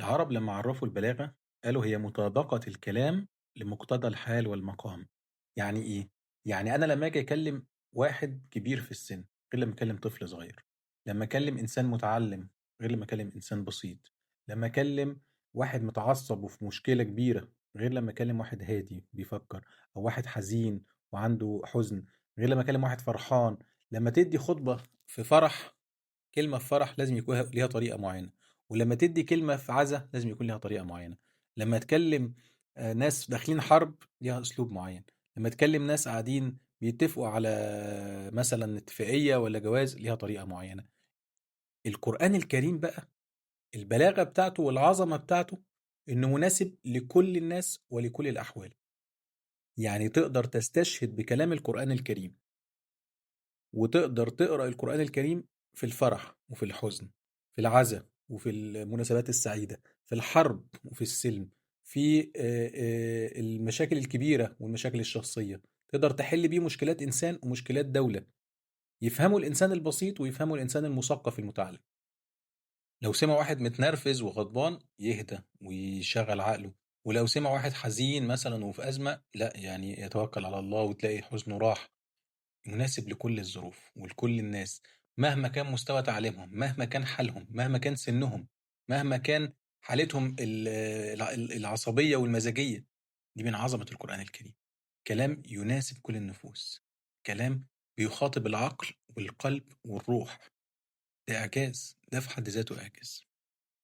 العرب لما عرفوا البلاغة قالوا هي مطابقة الكلام لمقتضى الحال والمقام. يعني إيه؟ يعني أنا لما أجي أكلم واحد كبير في السن غير لما أكلم طفل صغير، لما أكلم إنسان متعلم غير لما أكلم إنسان بسيط، لما أكلم واحد متعصب وفي مشكلة كبيرة غير لما أكلم واحد هادي بيفكر، أو واحد حزين وعنده حزن غير لما أكلم واحد فرحان. لما تدي خطبة في فرح، كلمة في فرح لازم يكون ليها طريقة معينة، ولما تدي كلمة في عزا لازم يكون ليها طريقة معينة. لما تكلم ناس داخلين حرب ليها أسلوب معين. لما تكلم ناس قاعدين بيتفقوا على مثلا اتفاقية ولا جواز ليها طريقة معينة. القرآن الكريم بقى البلاغة بتاعته والعظمة بتاعته إنه مناسب لكل الناس ولكل الأحوال. يعني تقدر تستشهد بكلام القرآن الكريم، وتقدر تقرأ القرآن الكريم في الفرح وفي الحزن، في العزا وفي المناسبات السعيدة، في الحرب وفي السلم، في المشاكل الكبيرة والمشاكل الشخصية. تقدر تحل بيه مشكلات إنسان ومشكلات دولة. يفهموا الإنسان البسيط ويفهموا الإنسان المثقف المتعلم. لو سمع واحد متنرفز وغضبان يهدى ويشغل عقله، ولو سمع واحد حزين مثلا وفي أزمة لا يعني يتوكل على الله وتلاقي حزنه راح. مناسب لكل الظروف ولكل الناس، مهما كان مستوى تعليمهم، مهما كان حالهم، مهما كان سنهم، مهما كان حالتهم العصبية والمزاجية. دي من عظمة القرآن الكريم. كلام يناسب كل النفوس، كلام بيخاطب العقل والقلب والروح. ده إعجاز، ده في حد ذاته إعجاز.